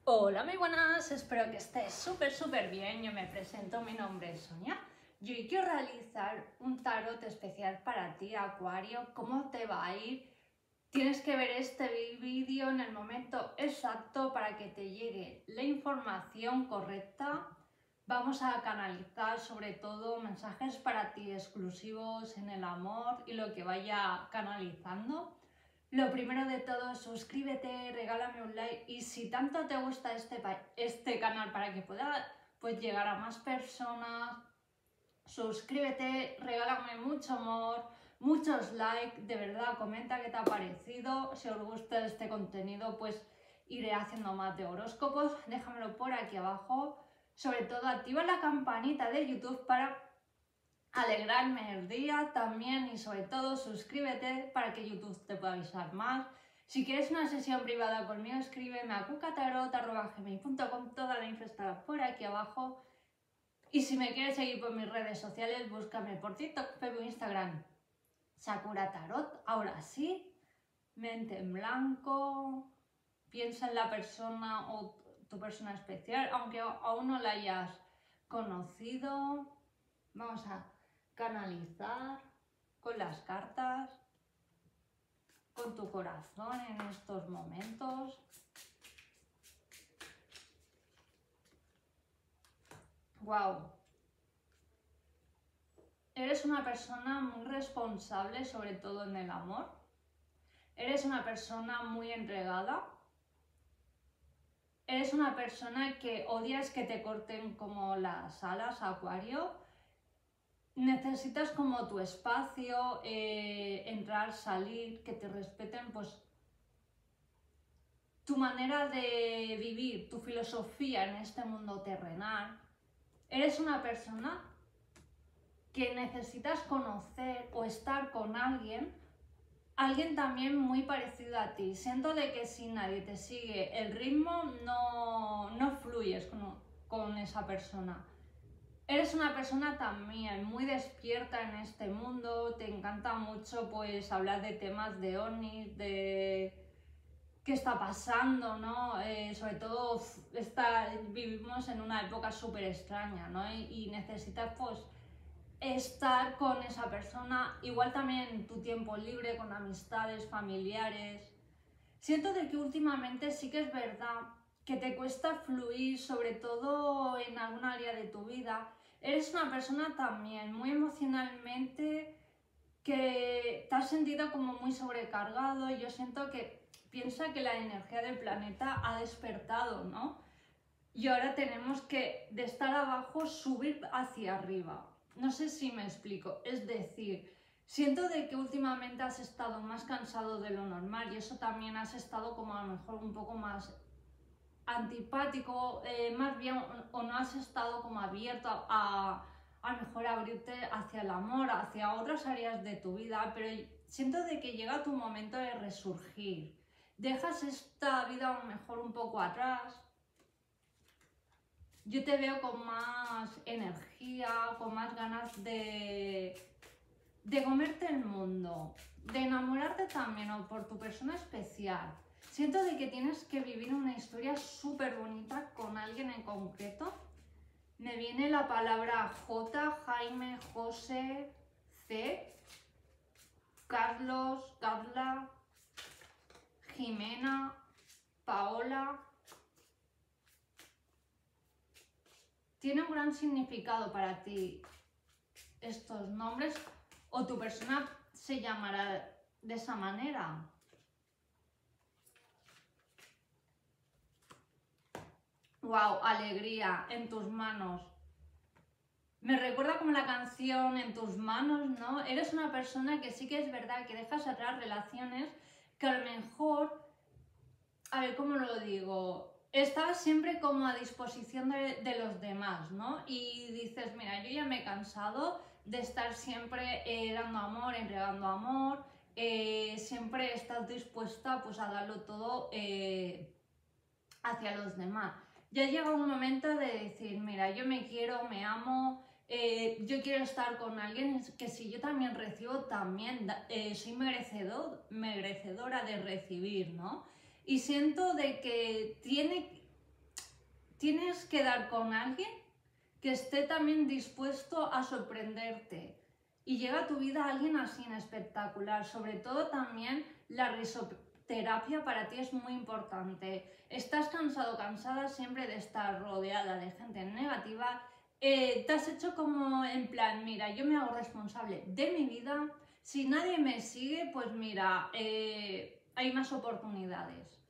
Hola, muy buenas, espero que estés súper bien. Yo me presento, mi nombre es Sonia. Yo hoy quiero realizar un tarot especial para ti, Acuario. ¿Cómo te va a ir? Tienes que ver este vídeo en el momento exacto para que te llegue la información correcta. Vamos a canalizar sobre todo mensajes para ti exclusivos en el amor y lo que vaya canalizando. Lo primero de todo, suscríbete, regálame un like y si tanto te gusta este canal para que pueda pues, llegar a más personas, suscríbete, regálame mucho amor, muchos likes, de verdad, comenta qué te ha parecido. Si os gusta este contenido, pues iré haciendo más de horóscopos, déjamelo por aquí abajo. Sobre todo, activa la campanita de YouTube para alegrarme el día también y sobre todo suscríbete para que YouTube te pueda avisar más. Si quieres una sesión privada conmigo, escríbeme a cucatarot@gmail.com, toda la info estará por aquí abajo. Y si me quieres seguir por mis redes sociales, búscame por TikTok, Facebook, Instagram, Sakura Tarot. Ahora sí, mente en blanco, piensa en la persona o tu persona especial, aunque aún no la hayas conocido. Vamos a canalizar con las cartas, con tu corazón en estos momentos. ¡Wow! Eres una persona muy responsable, sobre todo en el amor. Eres una persona muy entregada. Eres una persona que odias que te corten como las alas, Acuario. Necesitas como tu espacio, entrar, salir, que te respeten pues tu manera de vivir, tu filosofía en este mundo terrenal. Eres una persona que necesitas conocer o estar con alguien también muy parecido a ti. Siento de que si nadie te sigue el ritmo, no fluyes con esa persona. Eres una persona también muy despierta en este mundo, te encanta mucho pues hablar de temas de ovnis, de qué está pasando, ¿no? Sobre todo vivimos en una época súper extraña, ¿no? Y necesitas pues estar con esa persona, igual también tu tiempo libre, con amistades, familiares. Siento de que últimamente sí que es verdad que te cuesta fluir, sobre todo en algún área de tu vida. Eres una persona también muy emocionalmente que te has sentido como muy sobrecargado. Yo siento que piensa que la energía del planeta ha despertado, ¿no? Y ahora tenemos que de estar abajo subir hacia arriba. No sé si me explico. Es decir, siento de que últimamente has estado más cansado de lo normal y eso también has estado como a lo mejor un poco más antipático, más bien, o no has estado como abierto a lo mejor abrirte hacia el amor, hacia otras áreas de tu vida, pero siento de que llega tu momento de resurgir. Dejas esta vida a lo mejor un poco atrás. Yo te veo con más energía, con más ganas de comerte el mundo, de enamorarte también o por tu persona especial. Siento de que tienes que vivir una historia súper bonita con alguien en concreto. Me viene la palabra J, Jaime, José, C, Carlos, Carla, Jimena, Paola. Tiene un gran significado para ti estos nombres o tu persona se llamará de esa manera. ¡Wow! Alegría en tus manos. Me recuerda como la canción En tus manos, ¿no? Eres una persona que sí que es verdad que dejas atrás relaciones que a lo mejor, a ver, ¿cómo lo digo? Estabas siempre como a disposición de los demás, ¿no? Y dices, mira, yo ya me he cansado de estar siempre dando amor, entregando amor, siempre estás dispuesta pues a darlo todo hacia los demás. Ya llega un momento de decir, mira, yo me quiero, me amo, yo quiero estar con alguien que si yo también recibo, también soy merecedora de recibir, ¿no? Y siento de que tienes que dar con alguien que esté también dispuesto a sorprenderte. Y llega a tu vida alguien así en espectacular. Sobre todo también la risoterapia para ti es muy importante. Estás cansado, cansada siempre de estar rodeada de gente negativa. Te has hecho como en plan, mira, yo me hago responsable de mi vida. Si nadie me sigue, pues mira, hay más oportunidades.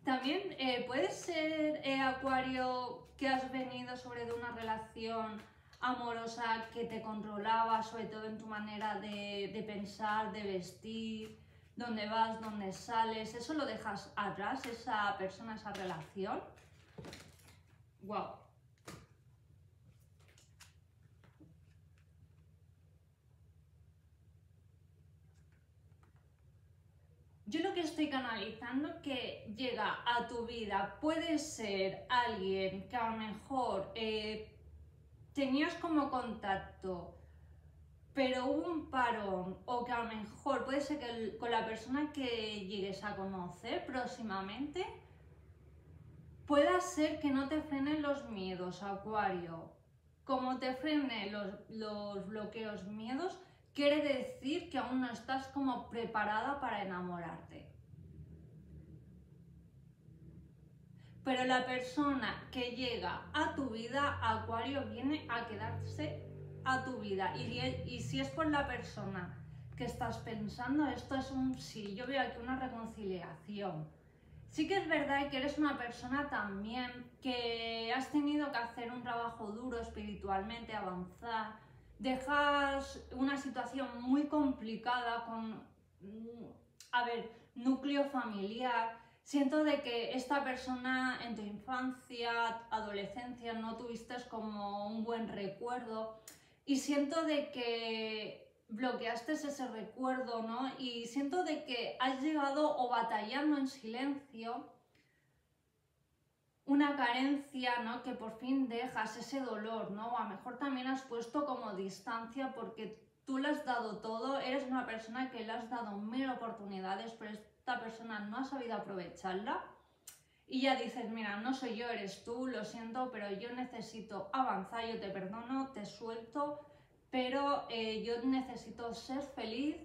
También puede ser, Acuario, que has venido sobre de una relación amorosa que te controlaba, sobre todo en tu manera de pensar, de vestir, dónde vas, dónde sales. ¿Eso lo dejas atrás, esa persona, esa relación? ¡Wow! Yo lo que estoy canalizando que llega a tu vida puede ser alguien que a lo mejor tenías como contacto, pero hubo un parón, o que a lo mejor puede ser que con la persona que llegues a conocer próximamente pueda ser que no te frenen los miedos, Acuario. Como te frenen los bloqueos, miedos, quiere decir que aún no estás como preparada para enamorarte. Pero la persona que llega a tu vida, Acuario, viene a quedarse a tu vida. Y si es por la persona que estás pensando, esto es un sí. Yo veo aquí una reconciliación. Sí que es verdad que eres una persona también que has tenido que hacer un trabajo duro espiritualmente, avanzar. Dejas una situación muy complicada con, a ver, núcleo familiar. Siento de que esta persona en tu infancia, adolescencia, no tuviste como un buen recuerdo y siento de que bloqueaste ese recuerdo, ¿no? Y siento de que has llegado o batallando en silencio una carencia, ¿no? Que por fin dejas ese dolor, ¿no? O a lo mejor también has puesto como distancia porque tú le has dado todo, eres una persona que le has dado mil oportunidades, pero esta persona no ha sabido aprovecharla y ya dices, mira, no soy yo, eres tú, lo siento, pero yo necesito avanzar, yo te perdono, te suelto, pero yo necesito ser feliz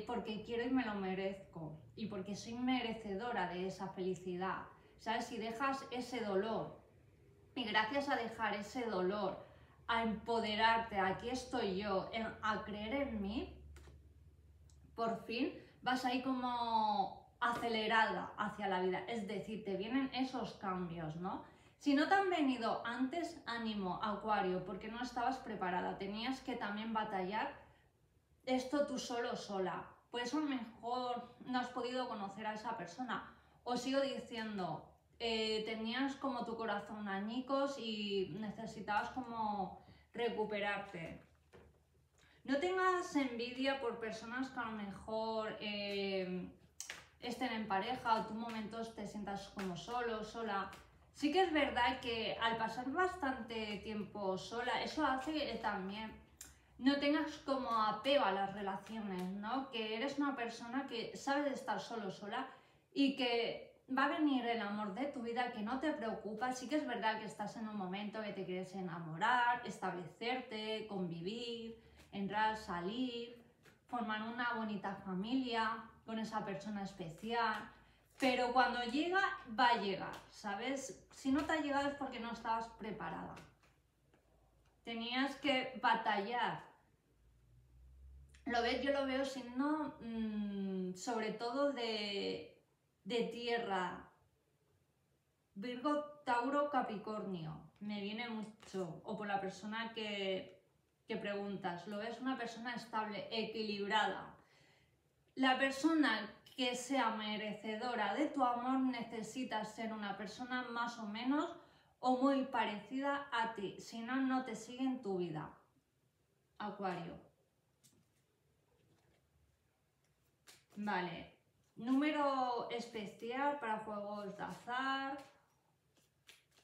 porque quiero y me lo merezco y porque soy merecedora de esa felicidad, ¿sabes? Si dejas ese dolor y gracias a dejar ese dolor, a empoderarte, aquí estoy yo, a creer en mí, por fin vas ahí como acelerada hacia la vida, es decir, te vienen esos cambios, ¿no? Si no te han venido antes, ánimo, Acuario, porque no estabas preparada, tenías que también batallar esto tú solo, sola. Por eso a lo mejor no has podido conocer a esa persona. Os sigo diciendo, tenías como tu corazón añicos y necesitabas como recuperarte. No tengas envidia por personas que a lo mejor estén en pareja o tú momentos te sientas como solo, sola. Sí que es verdad que al pasar bastante tiempo sola, eso hace que también no tengas como apego a las relaciones, ¿no? Que eres una persona que sabe estar solo, sola y que va a venir el amor de tu vida, que no te preocupa. Sí que es verdad que estás en un momento que te quieres enamorar, establecerte, convivir, entrar, salir, formar una bonita familia con esa persona especial, pero cuando llega, va a llegar, ¿sabes? Si no te ha llegado es porque no estabas preparada. Tenías que batallar. ¿Lo ves? Yo lo veo signo sobre todo de tierra. Virgo, Tauro, Capricornio. Me viene mucho. O por la persona que preguntas. Lo ves una persona estable, equilibrada. La persona que sea merecedora de tu amor necesita ser una persona más o menos o muy parecida a ti. Si no, no te sigue en tu vida. Acuario. Vale. Número especial para juegos de azar.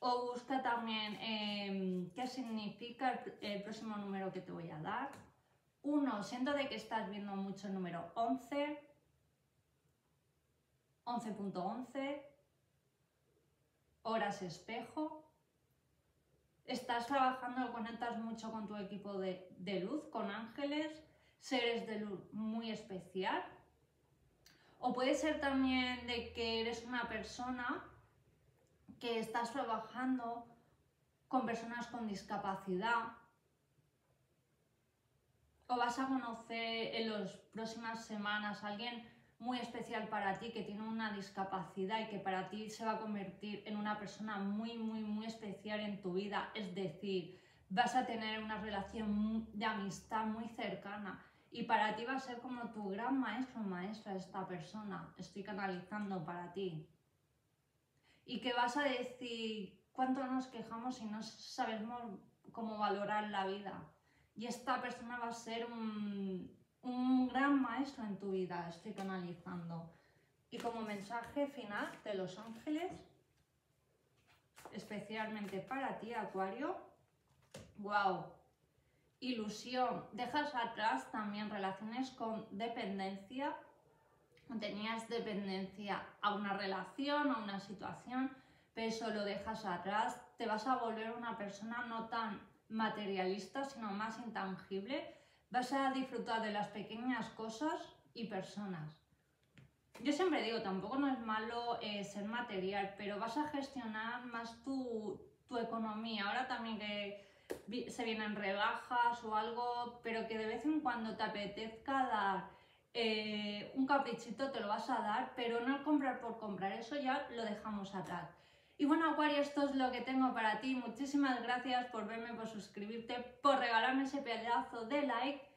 O busca también qué significa el próximo número que te voy a dar. 1, siento de que estás viendo mucho el número 11. 11.11, horas espejo. Estás trabajando, conectas mucho con tu equipo de luz, con ángeles, seres de luz muy especial. O puede ser también de que eres una persona que estás trabajando con personas con discapacidad. O vas a conocer en las próximas semanas a alguien muy especial para ti que tiene una discapacidad y que para ti se va a convertir en una persona muy especial en tu vida. Es decir, vas a tener una relación de amistad muy cercana y para ti va a ser como tu gran maestro o maestra esta persona. Estoy canalizando para ti. Y que vas a decir cuánto nos quejamos y no sabemos cómo valorar la vida. Y esta persona va a ser un gran maestro en tu vida, estoy canalizando. Y como mensaje final de los ángeles, especialmente para ti, Acuario, wow, ilusión, dejas atrás también relaciones con dependencia, tenías dependencia a una relación, a una situación, pero eso lo dejas atrás, te vas a volver una persona no tan materialista, sino más intangible, vas a disfrutar de las pequeñas cosas y personas. Yo siempre digo, tampoco no es malo ser material, pero vas a gestionar más tu economía. Ahora también que se vienen rebajas o algo, pero que de vez en cuando te apetezca dar un caprichito, te lo vas a dar, pero no comprar por comprar, eso ya lo dejamos atrás. Y bueno, Acuario, esto es lo que tengo para ti. Muchísimas gracias por verme, por suscribirte, por regalarme ese pedazo de like.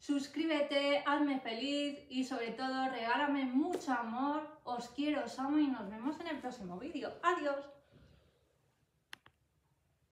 Suscríbete, hazme feliz y sobre todo regálame mucho amor. Os quiero, os amo y nos vemos en el próximo vídeo. ¡Adiós!